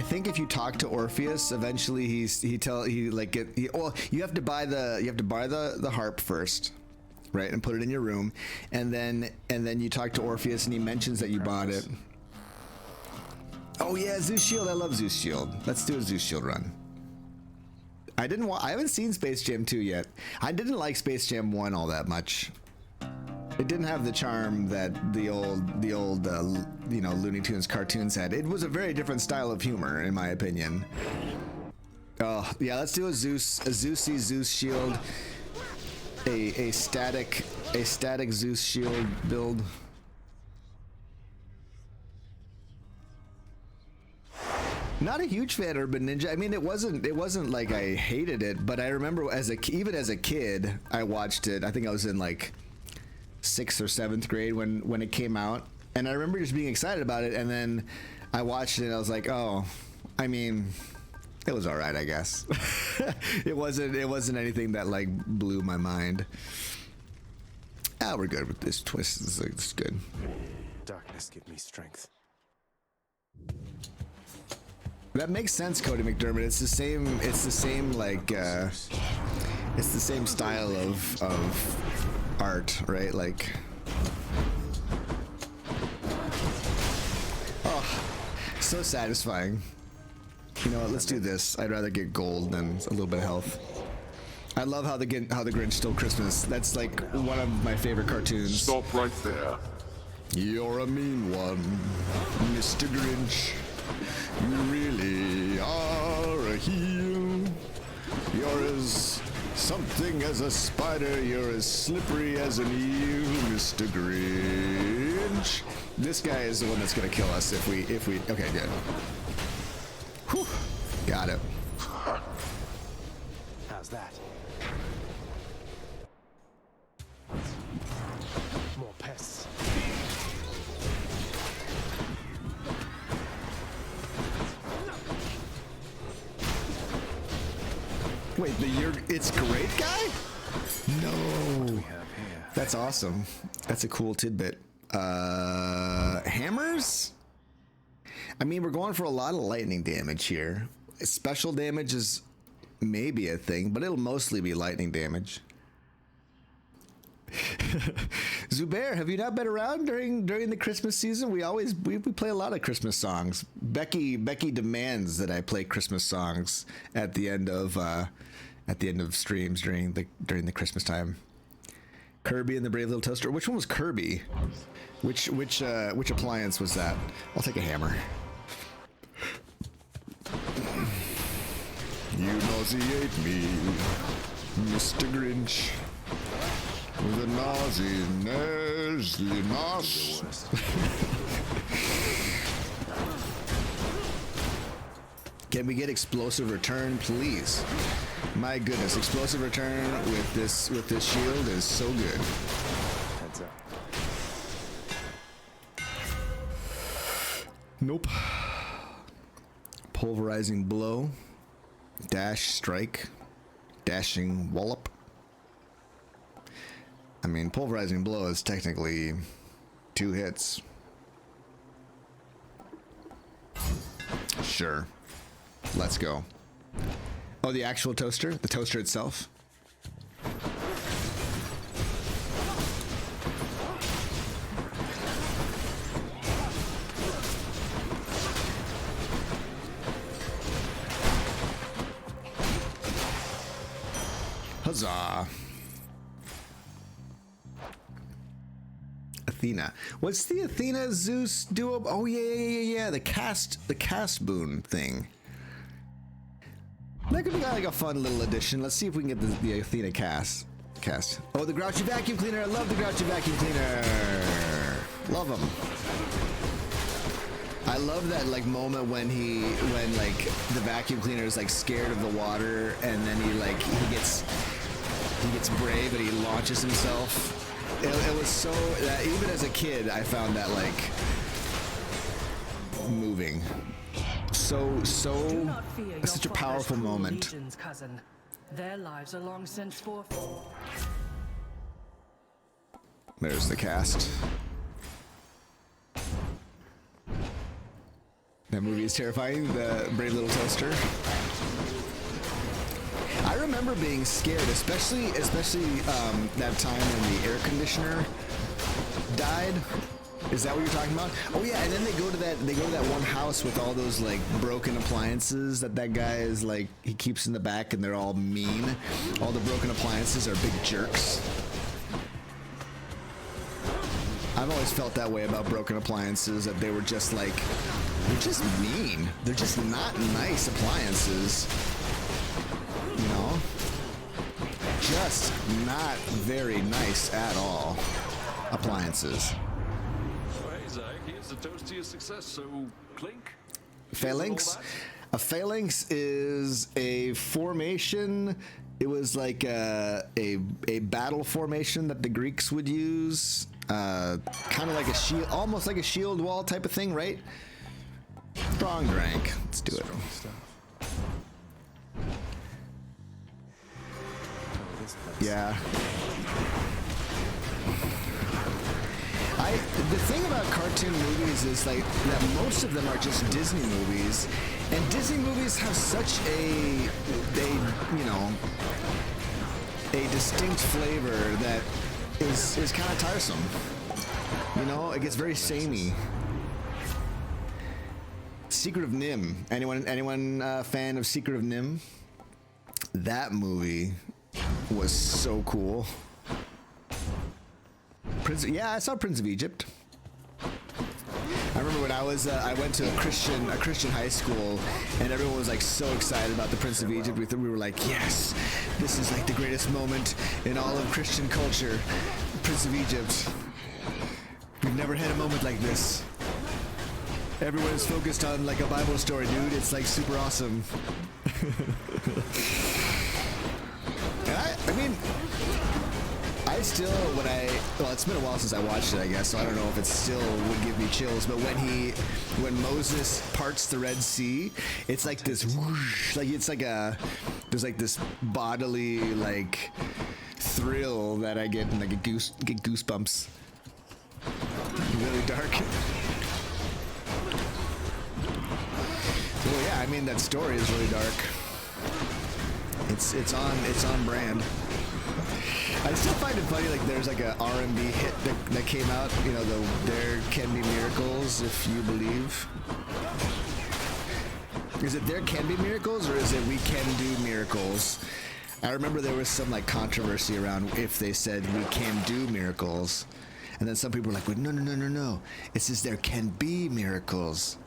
think if you talk to Orpheus, eventually you have to buy the harp first, right, and put it in your room, and then you talk to Orpheus and he mentions that you bought it. Oh yeah, Zeus Shield. I love Zeus Shield. Let's do a Zeus Shield run. I haven't seen Space Jam 2 yet. I didn't like Space Jam 1 all that much. It didn't have the charm that the old you know, Looney Tunes cartoons had. It was a very different style of humor, in my opinion. Oh yeah, let's do a Zeusy Zeus Shield, a static Zeus Shield build. Not a huge fan of Urban Ninja. I mean, it wasn't like I hated it, but I remember even as a kid, I watched it. I think I was in like 6th or 7th grade when it came out, and I remember just being excited about it. And then I watched it, and I was like, oh, I mean, it was all right, I guess. It wasn't anything that like blew my mind. Ah, we're good with this twist. It's good. Darkness, give me strength. That makes sense, Cody McDermott. It's the same like it's the same style of art, right? Like, oh, so satisfying. You know what? Let's do this. I'd rather get gold than a little bit of health. I love how the Grinch stole Christmas. That's like one of my favorite cartoons. Stop right there. You're a mean one, Mr. Grinch. You really are a heel. You're as something as a spider. You're as slippery as an eel, Mr. Grinch. This guy is the one that's gonna kill us if we. Okay, good. Whew. Got it. How's that? More pests. Wait, it's great guy? No. That's awesome. That's a cool tidbit. Hammers? I mean, we're going for a lot of lightning damage here. Special damage is maybe a thing, but it'll mostly be lightning damage. Zubair, have you not been around during the Christmas season? We play a lot of Christmas songs. Becky demands that I play Christmas songs at the end of streams during the Christmas time. Kirby and the Brave Little Toaster. Which one was Kirby? Which appliance was that? I'll take a hammer. You nauseate me, Mr. Grinch. With a nos. Can we get explosive return, please? My goodness, explosive return with this shield is so good. Heads up. Nope. Pulverizing blow. Dash strike. Dashing wallop. I mean, pulverizing blow is technically 2 hits. Sure. Let's go. Oh, the actual toaster? The toaster itself? Huzzah. Athena. What's the Athena Zeus duo? Oh yeah. The cast boon thing. That could be like a fun little addition. Let's see if we can get the Athena cast. Oh, the Grouchy Vacuum Cleaner. I love the Grouchy Vacuum Cleaner. Love him. I love that like moment when like the vacuum cleaner is like scared of the water, and then he gets brave and he launches himself. It was so that even as a kid I found that like moving. Such a powerful moment. Legions, cousin. Their lives are long since forfeit. There's the cast. That movie is terrifying. The Brave Little Toaster. I remember being scared, especially that time when the air conditioner died. Is that what you're talking about? Oh yeah, and then they go to that one house with all those like broken appliances that guy is like he keeps in the back, and they're all mean. All the broken appliances are big jerks. I've always felt that way about broken appliances, that they were just like, they're just mean. They're just not nice appliances. You know? Just not very nice at all. Appliances. Hey, Zach, here's the toast to your success, so clink. Phalanx? A phalanx is a formation. It was like a battle formation that the Greeks would use. Kind of like a shield, almost like a shield wall type of thing, right? Strong drink. Let's do it. Yeah. The thing about cartoon movies is like that most of them are just Disney movies, and Disney movies have such a distinct flavor that is kind of tiresome. You know, it gets very samey. Secret of Nim. Anyone fan of Secret of Nim? That movie was so cool. Yeah, I saw Prince of Egypt. I remember when I went to a Christian high school, and everyone was like so excited about the Prince of Egypt. We were like, yes, this is like the greatest moment in all of Christian culture. Prince of Egypt. We've never had a moment like this. Everyone's focused on like a Bible story, dude. It's like super awesome. And I mean, I still, well, it's been a while since I watched it, I guess, so I don't know if it still would give me chills, but when Moses parts the Red Sea, it's like this whoosh, like it's like there's like this bodily, like, thrill that I get, and like get goosebumps. Really dark. Well, yeah, I mean, that story is really dark. It's on brand. I still find it funny, like there's like a R&B hit that came out, you know, There Can Be Miracles If You Believe. Is it There Can Be Miracles, or is it We Can Do Miracles? I remember there was some like controversy around if they said we can do miracles. And then some people were like, well, no. It says there can be miracles.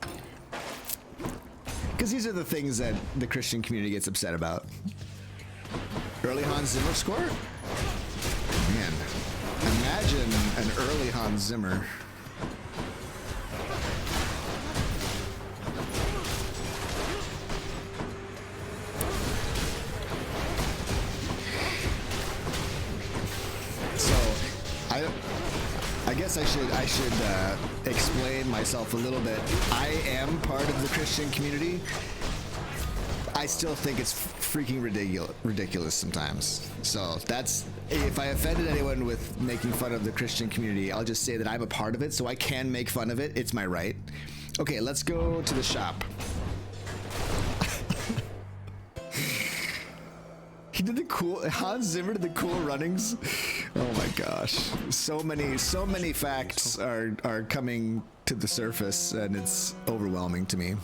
Because these are the things that the Christian community gets upset about. Early Hans Zimmer score? Man, imagine an early Hans Zimmer. So, I guess I should explain myself a little bit. I am part of the Christian community. I still think it's freaking ridiculous sometimes. So that's, if I offended anyone with making fun of the Christian community, I'll just say that I'm a part of it, so I can make fun of it. It's my right. Okay, let's go to the shop. He did the cool, Hans Zimmer did the cool runnings. Oh my gosh. So many facts are coming to the surface, and it's overwhelming to me.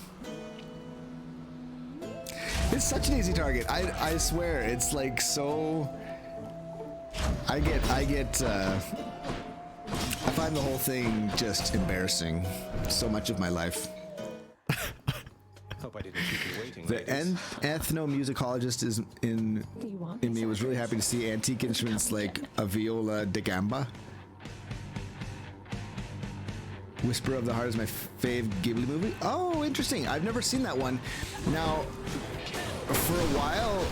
It's such an easy target. I swear, it's like so. I find the whole thing just embarrassing. So much of my life. Hope I didn't keep you waiting. The ethnomusicologist is in me was really happy to see antique instruments like a viola da gamba. Whisper of the Heart is my fave Ghibli movie. Oh, interesting. I've never seen that one. Now, for a while,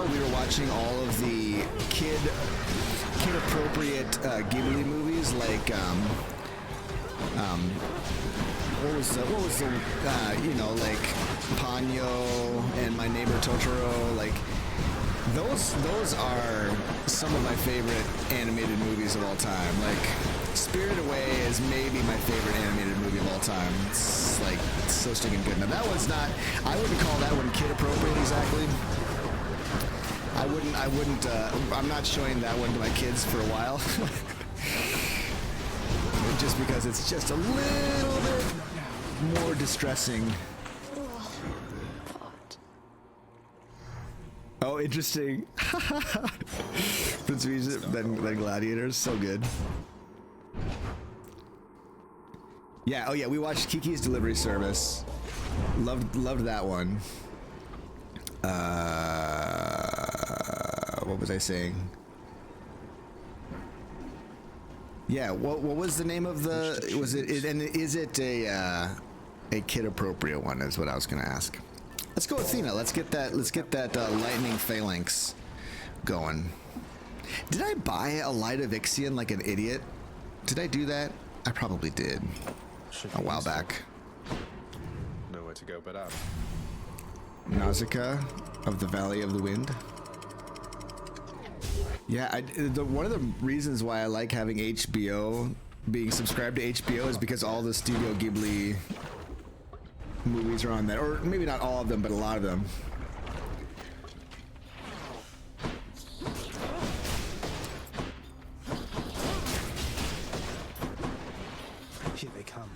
we were watching all of the kid-appropriate Ghibli movies, like what was the you know, like Ponyo and My Neighbor Totoro, like Those are some of my favorite animated movies of all time. Like, Spirited Away is maybe my favorite animated movie of all time. It's like so stinking good. Now that one's not. I wouldn't call that one kid appropriate exactly. I wouldn't. I'm not showing that one to my kids for a while. Just because it's just a little bit more distressing. Oh, interesting. Prince of Egypt, then Gladiators, so good. Yeah, oh yeah, we watched Kiki's Delivery Service. Loved that one. What was I saying? Yeah, what was the name of the? Was it? And is it a kid appropriate one? Is what I was gonna ask. Let's go Athena. Let's get that lightning phalanx going. Did I buy a Light of Ixion like an idiot? Did I do that? I probably did. A while back. Nowhere to go but up. Nausicaa of the Valley of the Wind. Yeah, one of the reasons why I like having HBO, being subscribed to HBO, is because all the Studio Ghibli movies are on that, or maybe not all of them, but a lot of them. Here they come.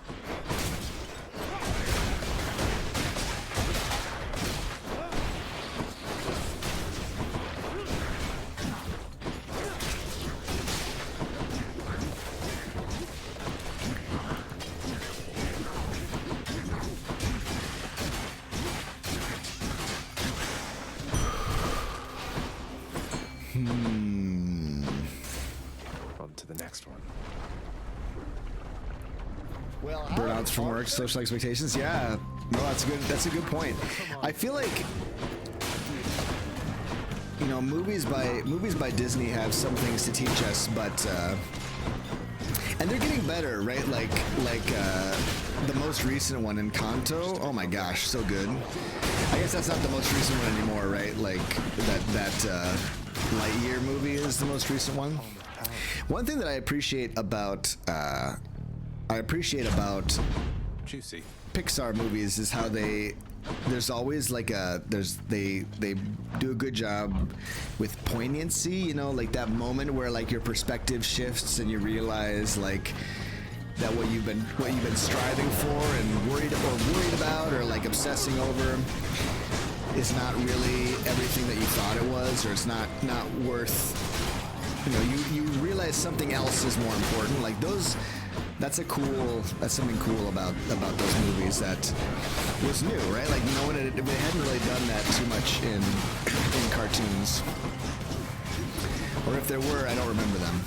On to the next one. Well, burnouts from work, social expectations. Yeah, no, that's a good point. I feel like, you know, movies by Disney have some things to teach us, but and they're getting better, right? Like the most recent one, Encanto. Oh my gosh, so good. I guess that's not the most recent one anymore, right? Like that Lightyear movie is the most recent one. One thing that I appreciate about Juicy. Pixar movies is how there's always like they do a good job with poignancy, you know, like that moment where like your perspective shifts and you realize like that what you've been striving for and worried about or like obsessing over is not really everything that you thought it was, or it's not worth, you know, you realize something else is more important. Like those, that's something cool about those movies that was new, right? Like, no one they hadn't really done that too much in cartoons, or if there were, I don't remember them.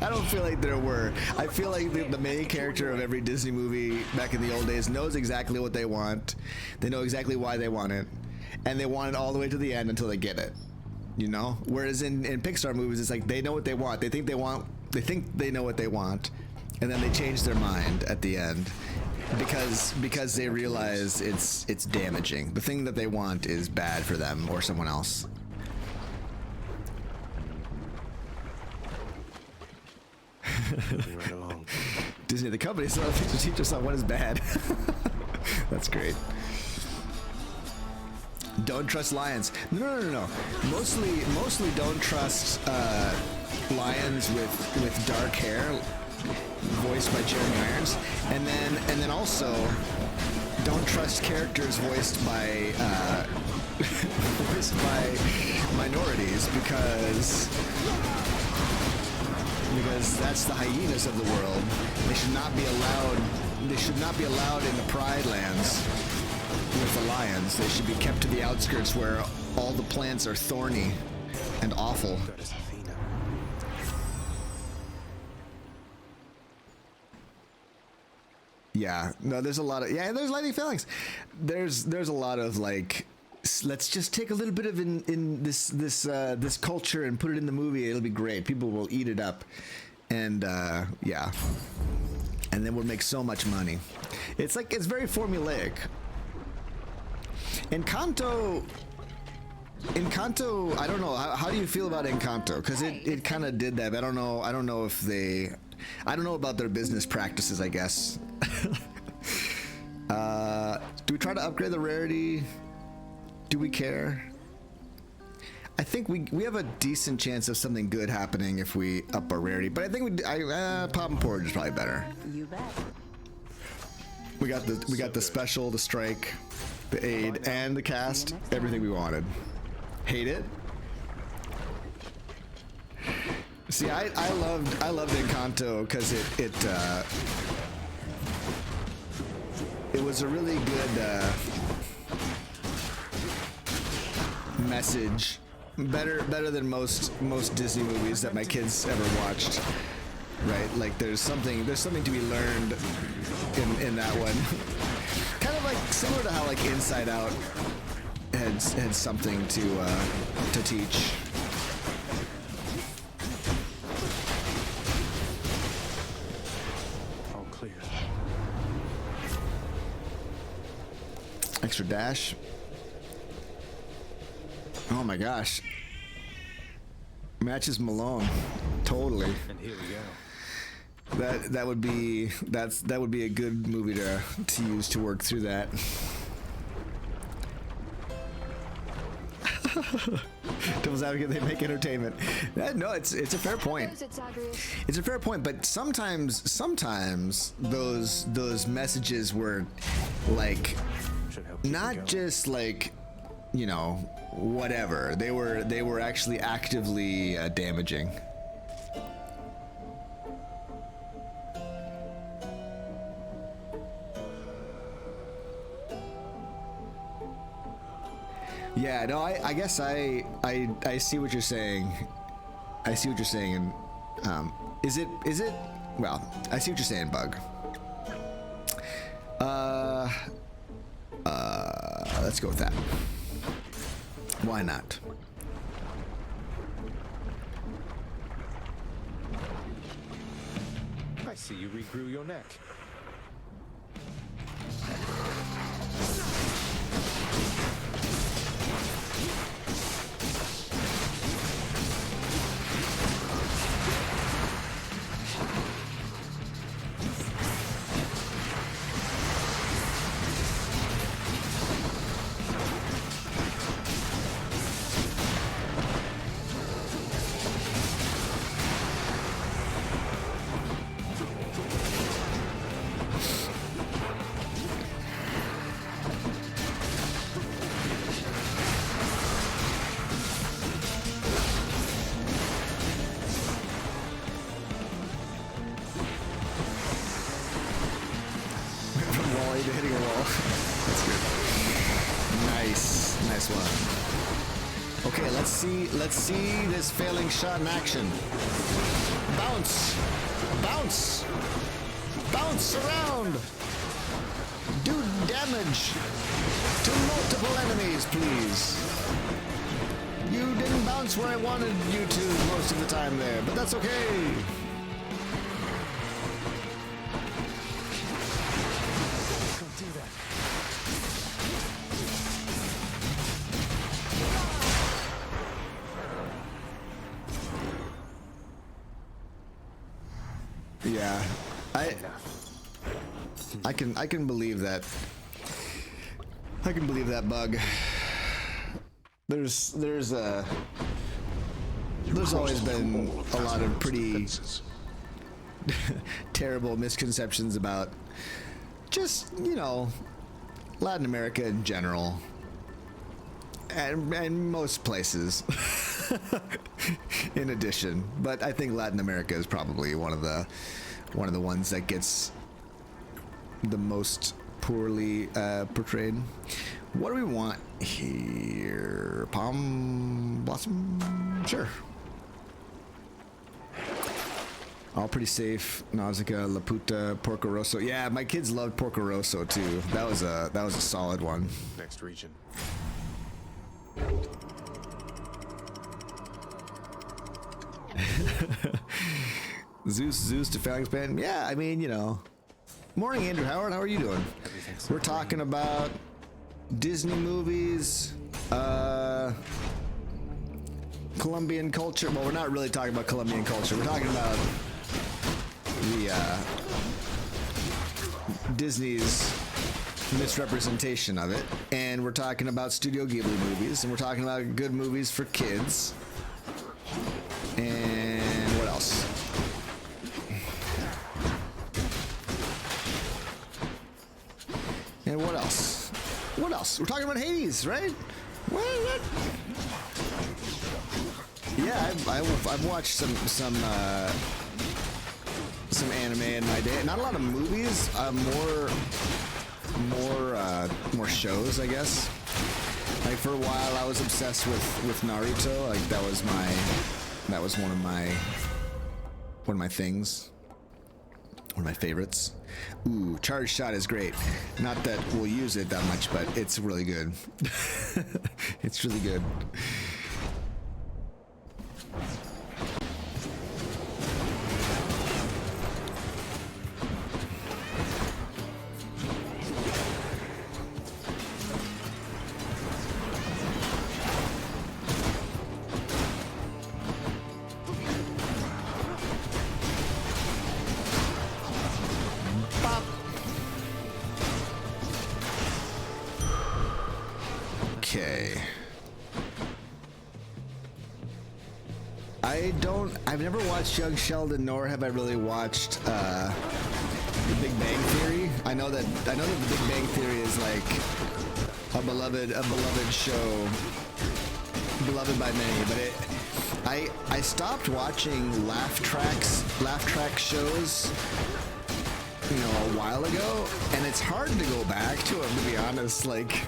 I don't feel like there were. I feel like the main character of every Disney movie back in the old days knows exactly what they want. They know exactly why they want it, and they want it all the way to the end until they get it. You know? Whereas in Pixar movies, it's like they know what they want. They think they know what they want, and then they change their mind at the end because they realize it's damaging. The thing that they want is bad for them or someone else. Moving right along. Disney, the company, still has things to teach us on what is bad. That's great. Don't trust lions. No. Mostly don't trust lions with dark hair, voiced by Jeremy Irons, and then also don't trust characters voiced by minorities because that's the hyenas of the world. They should not be allowed in the Pride Lands with the lions. They should be kept to the outskirts where all the plants are thorny and awful. That is Athena. Yeah, no, there's a lot of there's lightning phalanx. There's a lot of like, let's just take a little bit of in this culture and put it in the movie. It'll be great. People will eat it up, and yeah, and then we'll make so much money. It's very formulaic. Encanto Encanto, I don't know. How do you feel about Encanto? Because it kind of did that. But I don't know if they. I don't know about their business practices, I guess. Do we try to upgrade the rarity? Do we care? I think we have a decent chance of something good happening if we up our rarity. But I think pop and porridge is probably better. You bet. We got the special, the strike, the aid, and the cast. Everything we wanted. Hate it. See, I loved Encanto because it was a really good message. Better than most Disney movies that my kids ever watched. Right? Like there's something to be learned in that one. Kind of like similar to how like Inside Out had something to teach. All clear. Extra dash. Oh my gosh. Matches Malone. Totally. And here we go. That would be a good movie to use to work through that. Devil's Advocate, they make entertainment. No, it's a fair point. It's a fair point, but sometimes those messages were like Should help keep it not going. just like, you know, whatever. They were actually actively damaging. Yeah, no, I guess I see what you're saying. I see what you're saying, and is it? Well, I see what you're saying, Bug. Let's go with that. Why not? I see you regrew your neck. Hitting a wall. That's good. Nice one. Okay, let's see this failing shot in action. Bounce around. Do damage to multiple enemies, please. You didn't bounce where I wanted you to most of the time there, but that's okay. Yeah, I can believe that. I can believe that, Bug. There's always been a lot of pretty terrible misconceptions about just, you know, Latin America in general, and most places. In addition, but I think Latin America is probably one of the ones that gets the most poorly portrayed. What do we want here? Palm Blossom? Sure. All pretty safe. Nausicaa, Laputa, Porco Rosso. Yeah, my kids loved Porco Rosso too. That was a solid one. Next region. Zeus to Phalanx Band. Yeah, I mean, you know. Morning, Andrew Howard. How are you doing? We're talking about Disney movies. Colombian culture. Well, we're not really talking about Colombian culture. We're talking about the Disney's misrepresentation of it, and we're talking about Studio Ghibli movies, and we're talking about good movies for kids. And what else? And what else? What else? We're talking about Hades, right? What? Yeah, I've watched some anime in my day. Not a lot of movies. More shows, I guess. Like for a while, I was obsessed with Naruto. Like that was one of my things. One of my favorites. Ooh, Charge Shot is great. Not that we'll use it that much, but it's really good. It's really good. I've never watched Young Sheldon, nor have I really watched The Big Bang Theory. I know that The Big Bang Theory is like a beloved show, beloved by many. But I stopped watching laugh track shows, you know, a while ago, and it's hard to go back to them, to be honest. Like.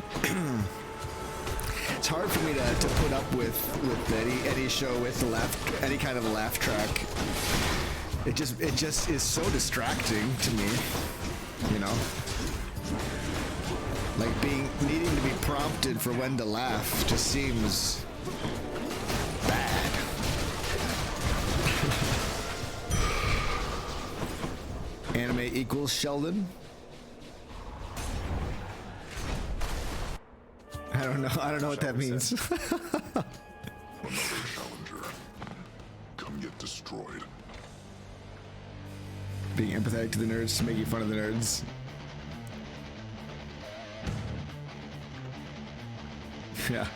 It's hard for me to put up with any show with any kind of a laugh track. It just is so distracting to me, you know. Like needing to be prompted for when to laugh just seems bad. Anime equals Sheldon. I don't know what that means. Another challenger. Come get destroyed. Being empathetic to the nerds to making fun of the nerds. Yeah.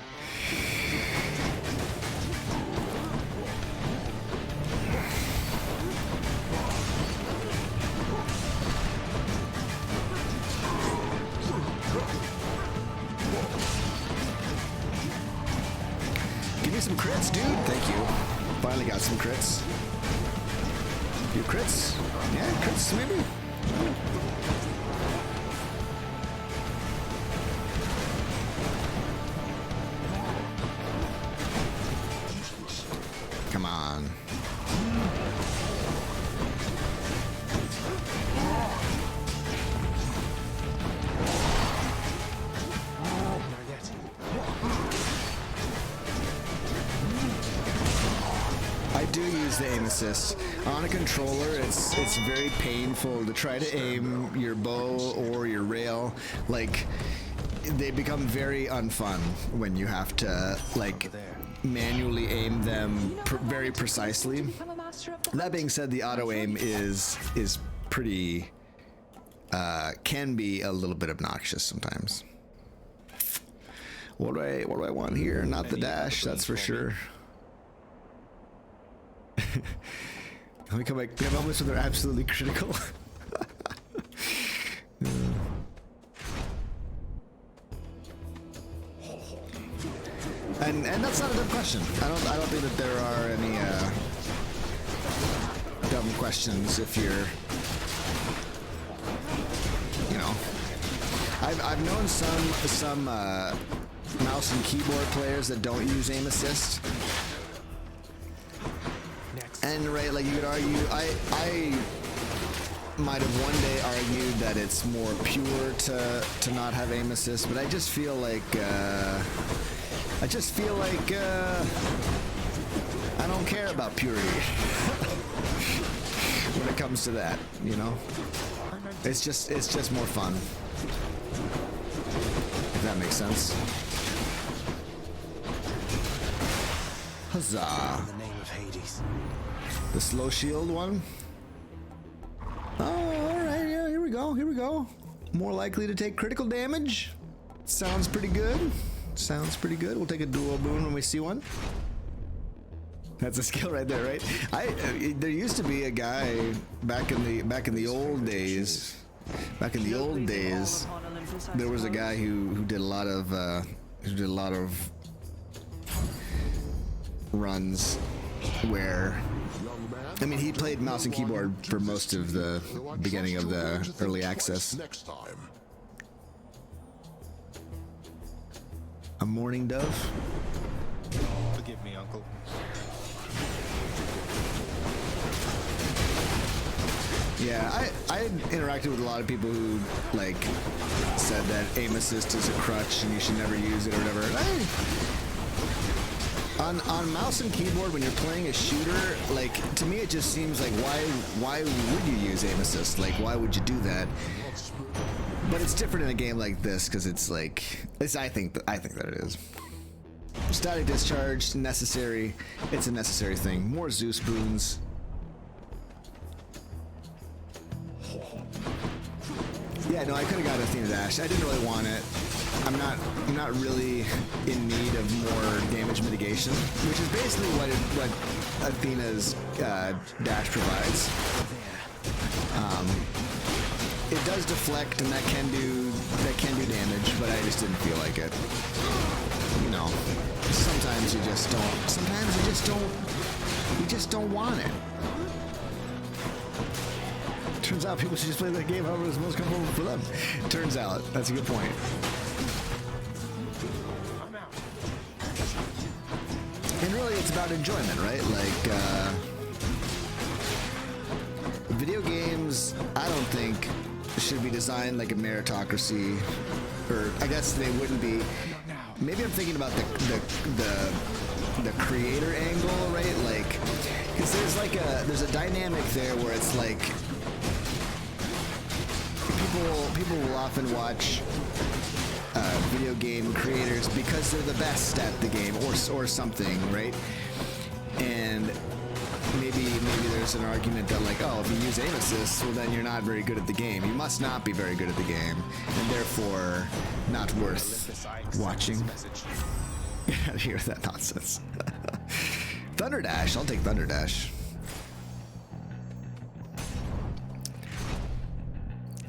Some crits, dude. Thank you. Finally got some crits. Few crits? Yeah, crits maybe. Come on. The aim assist on a controller. It's very painful to try to aim your bow or your rail. Like they become very unfun when you have to like manually aim them very precisely. That being said, the auto aim is pretty can be a little bit obnoxious sometimes. What do I want here? Not the dash, that's for sure. Let me come back. We have moments where they're absolutely critical. and that's not a dumb question. I don't think that there are any dumb questions if you're, you know. I've known some mouse and keyboard players that don't use aim assist. And right, like you could argue, I might have one day argued that it's more pure to not have aim assist, but I just feel like I don't care about purity when it comes to that, you know. It's just more fun, if that makes sense. Huzzah. In the name of Hades. The slow shield one. Oh, alright, yeah, here we go, here we go. More likely to take critical damage. Sounds pretty good. Sounds pretty good. We'll take a dual boon when we see one. That's a skill right there, right? There used to be a guy back in the old days. Back in the old days, there was a guy who did a lot of runs where, I mean, he played mouse and keyboard for most of the beginning of the early access. Next time. A mourning dove. Forgive me, Uncle. Yeah, I interacted with a lot of people who like said that aim assist is a crutch and you should never use it or whatever. On mouse and keyboard, when you're playing a shooter, like, to me it just seems like why would you use aim assist? Like, why would you do that? But it's different in a game like this because it's like, I think that it is. Static discharge, necessary. It's a necessary thing. More Zeus boons. Yeah, no, I could have got Athena dash. I didn't really want it. I'm not really in need of more damage mitigation, which is basically what Athena's dash provides. It does deflect, and that can do damage, but I just didn't feel like it. You know, sometimes you just don't. Sometimes you just don't want it. Turns out people should just play that game however is most comfortable for them. Turns out, that's a good point. And really, it's about enjoyment, right? Like, video games, I don't think should be designed like a meritocracy, or I guess they wouldn't be. Maybe I'm thinking about the creator angle, right? Like, because there's a dynamic there where it's like people will often watch video game creators because they're the best at the game or something, right? And maybe there's an argument that, like, oh, if you use aim assist, well, then you're not very good at the game. You must not be very good at the game, and therefore not worth watching. Get out of here with that nonsense. Thunder Dash, I'll take Thunder Dash.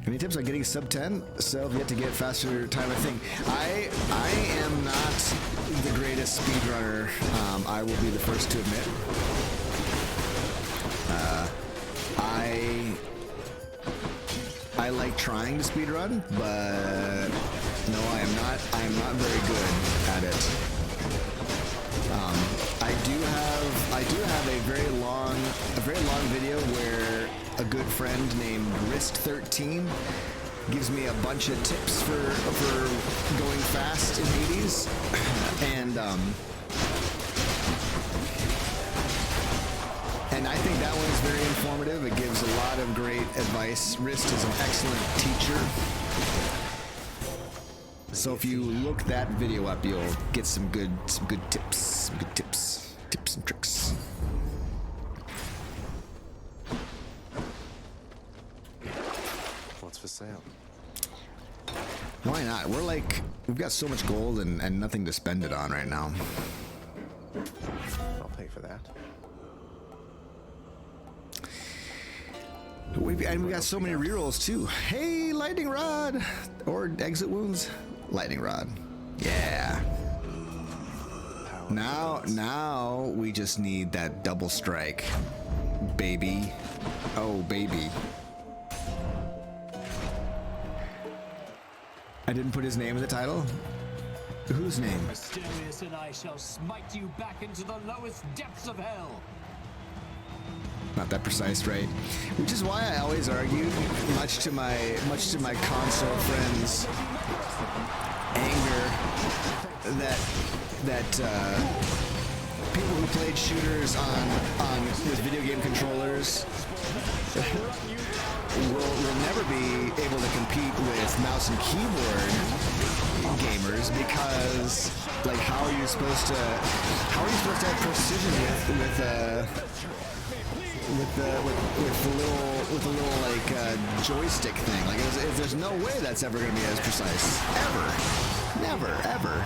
Any tips on getting sub 10? So yet to get faster time, I think. I am not the greatest speedrunner. I will be the first to admit. I like trying to speedrun, but no, I am not very good at it. I do have a very long video where a good friend named Wrist13 gives me a bunch of tips for going fast in Hades, and I think that one is very informative. It gives a lot of great advice. Wrist is an excellent teacher. So if you look that video up, you'll get some good tips, tips and tricks. What's for sale? Why not? We've got so much gold and nothing to spend it on right now. I'll pay for that. We got so many rerolls too. Hey, lightning rod or exit wounds. Lightning rod. Yeah. Now we just need that double strike, baby. Oh, baby. I didn't put his name in the title. Whose name? Mysterious, and I shall smite you back into the lowest depths of hell. Not that precise, right? Which is why I always argued, much to my console friends' anger, that people who played shooters with video game controllers will never be able to compete with mouse and keyboard gamers matters because, like, how are you supposed to have precision with the little like joystick thing? Like, there's no way that's ever going to be as precise. Ever, never, ever.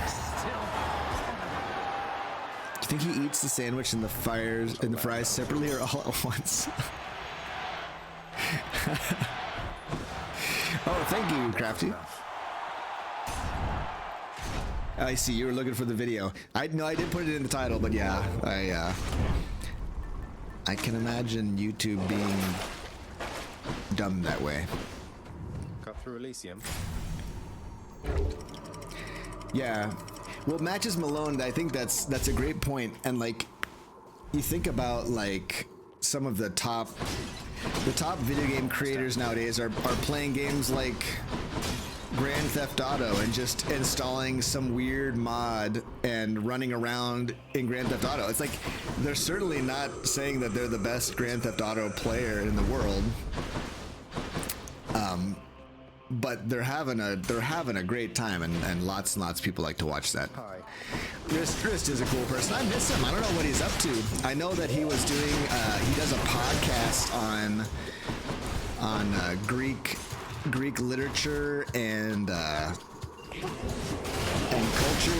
Do you think he eats the sandwich and the fries separately or all at once? Oh, thank you, Crafty. I see, you were looking for the video. I did put it in the title, but yeah, I can imagine YouTube being dumb that way. Cut through Elysium. Yeah. Well, Matches Malone, I think that's a great point. And like, you think about like some of the top video game creators nowadays are playing games like Grand Theft Auto and just installing some weird mod and running around in Grand Theft Auto. It's like they're certainly not saying that they're the best Grand Theft Auto player in the world, but they're having a great time, and lots and lots of people like to watch that. Hi. Rist is a cool person. I miss him. I don't know what he's up to. I know that he was doing he does a podcast on Greek literature and culture.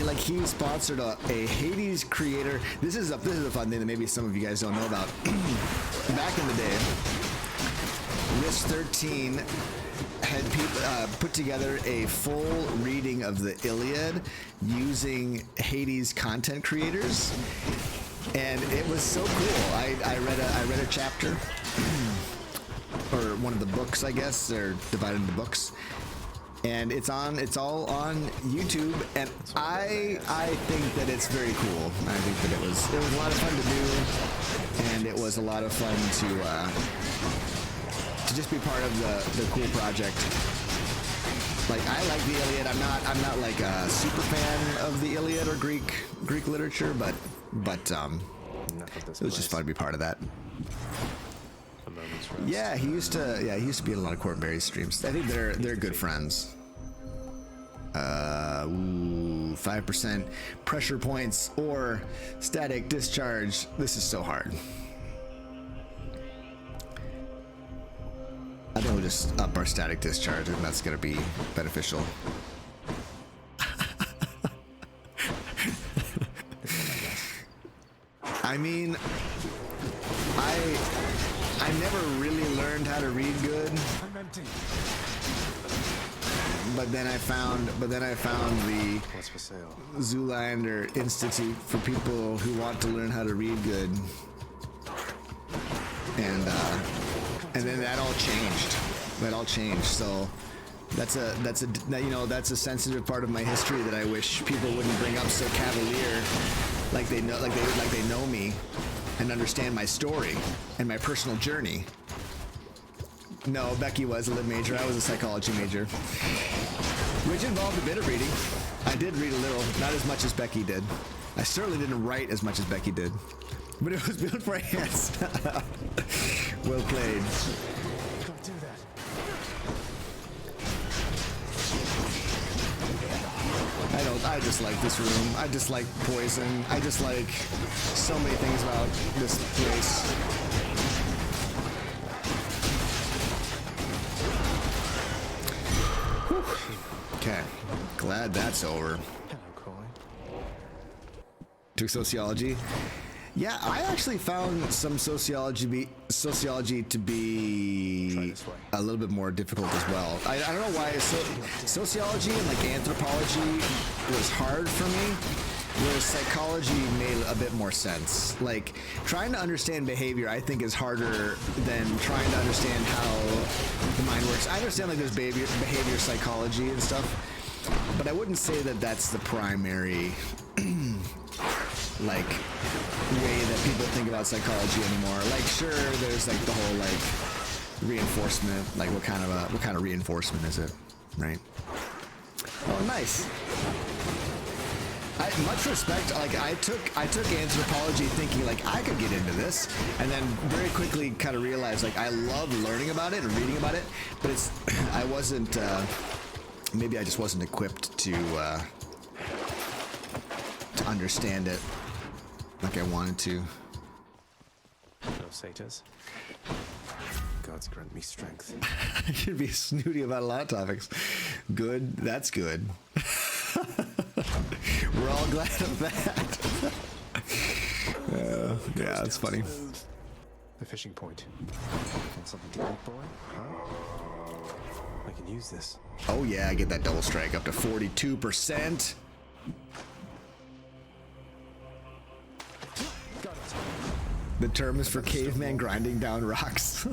Like he sponsored a Hades creator. This is a fun thing that maybe some of you guys don't know about. Back in the day, List 13 had people put together a full reading of the Iliad using Hades content creators, and it was so cool. I read a chapter, or one of the books, I guess. They're divided into books, and it's all on YouTube, and I think that it's very cool. I think that it was a lot of fun to do, and it was a lot of fun to just be part of the cool project. Like, I like the Iliad. I'm not like a super fan of the Iliad or Greek literature, but it was just fun to be part of that. Yeah, he used to be in a lot of Cornberry streams. I think they're good friends. 5% pressure points or static discharge. This is so hard. I think we'll just up our static discharge, and that's gonna be beneficial. I mean, I never really learned how to read good. I'm empty. But then I found the What's for sale? Zoolander Institute for people who want to learn how to read good. And then that all changed. So that's a sensitive part of my history that I wish people wouldn't bring up so cavalier, like they know me and understand my story and my personal journey. No, Becky was a lit major. I was a psychology major, which involved a bit of reading. I did read a little, not as much as Becky did. I certainly didn't write as much as Becky did, but it was built for hands. Well played. Don't do that. I just like this room. I just like poison. I just like so many things about this place. Whew. Okay, glad that's over. Hello, Coy. Took sociology. Yeah, I actually found some sociology to be a little bit more difficult as well. I don't know why. Sociology and like anthropology was hard for me, whereas psychology made a bit more sense. Like, trying to understand behavior, I think, is harder than trying to understand how the mind works. I understand like there's behavior psychology and stuff, but I wouldn't say that that's the primary like way that people think about psychology anymore. Like, sure, there's like the whole like reinforcement, like what kind of reinforcement is it, right? Oh, nice. Much respect. Like, I took anthropology thinking like I could get into this, and then very quickly kind of realized like I love learning about it and reading about it, but I wasn't Maybe I just wasn't equipped to understand it like I wanted to. No satyrs. Gods grant me strength. I should be snooty about a lot of topics. Good, that's good. We're all glad of that. Yeah, that's funny. The fishing point. Want something to eat, boy? Huh? I can use this. Oh yeah, I get that double strike up to 42%. Got it. The term is for caveman grinding down rocks.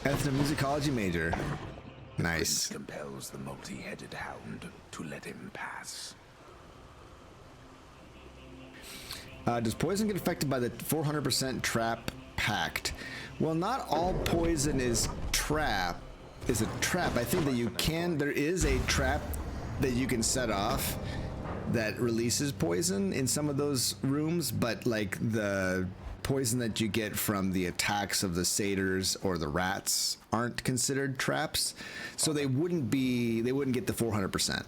Ethno musicology major. Nice. Compels the multi-headed hound to let him pass. Does poison get affected by the 400% trap pact? Well, not all poison is trap. Is a trap. I think that you can. There is a trap that you can set off that releases poison in some of those rooms, but like the poison that you get from the attacks of the satyrs or the rats aren't considered traps, so they wouldn't get the 400%.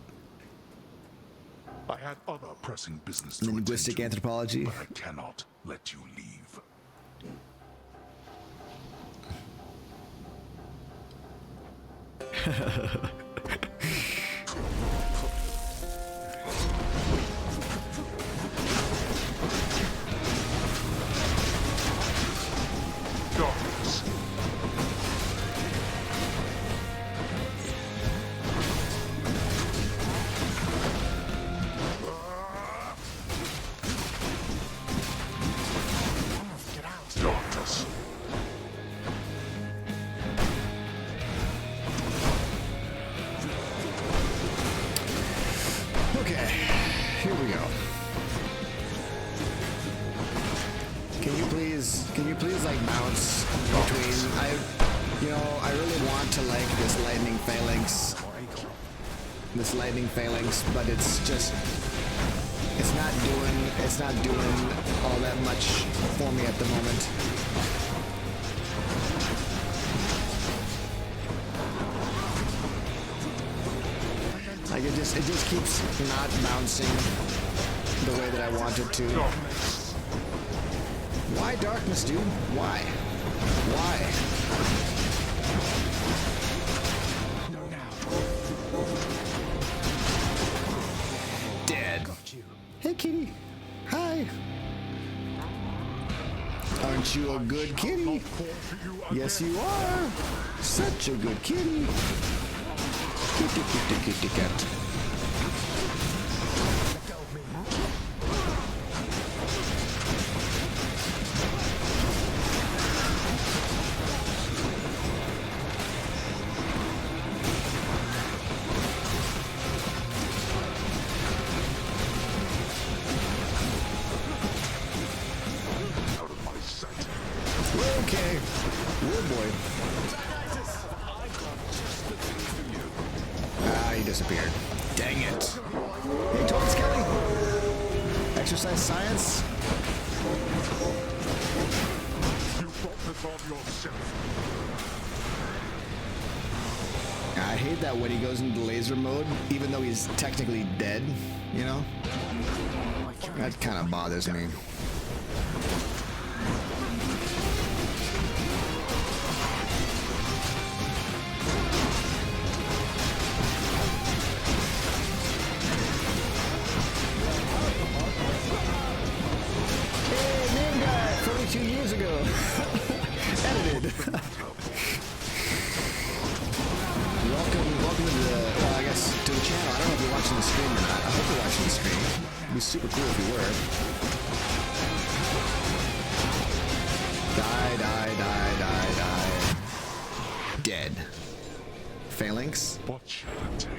I had other pressing business to Linguistic attend to, anthropology. but I cannot let you leave. Darkness. Darkness. Okay, here we go. Can you please like bounce between? I really want to like this lightning phalanx. This lightning phalanx, but it's not doing all that much for me at the moment. Like it just keeps not bouncing the way that I want it to. Why darkness, dude? Why? Why? Dead. Hey, kitty. Hi. Aren't you a good kitty? Yes, you are. Such a good kitty. Kitty, kitty, kitty, cat. Okay. Oh boy. Ah, he disappeared. Dang it. Hey, Torrance Kelly. Exercise science. You brought this on yourself. I hate that when he goes into laser mode, even though he's technically dead, you know? That kind of bothers me. Hey, name guy, 42 years ago. Edited. Welcome to the, well, I guess, to the channel. I don't know if you're watching the stream or not. I hope you're watching the stream. It'd be super cool if you were. Die. Dead. Phalanx? What shall I take?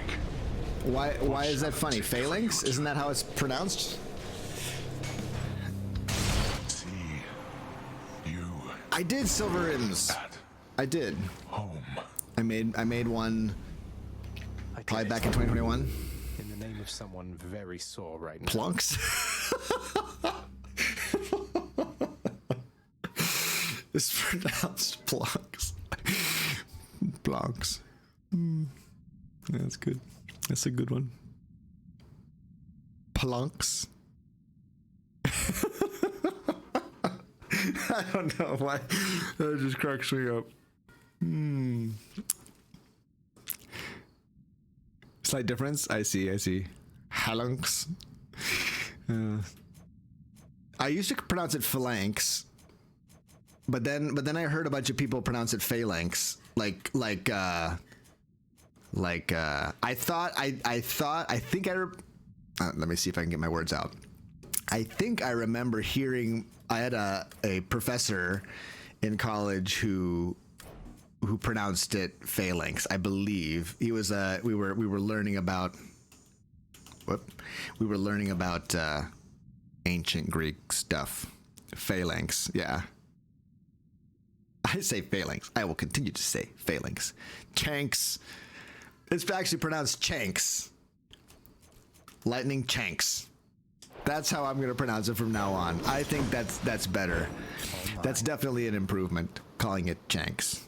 Why is that funny? Phalanx? Isn't that how it's pronounced? See you I did silver rims. at I did. home. I made one I did probably it. back in 2021. In the name of someone very sore right now. Plunks. It's pronounced plunks. Plunks. That's good. That's a good one. Plunks. I don't know why. That just cracks me up. Slight difference. I see. Halunks. I used to pronounce it phalanx, but then I heard a bunch of people pronounce it phalanx. I think let me see if I can get my words out. I think I remember hearing, I had a professor in college who pronounced it phalanx. I believe he was we were learning about ancient Greek stuff. Phalanx, yeah. I say phalanx. I will continue to say phalanx. Chanks. It's actually pronounced chanks. Lightning chanks. That's how I'm going to pronounce it from now on. I think that's better. That's definitely an improvement, calling it chanks.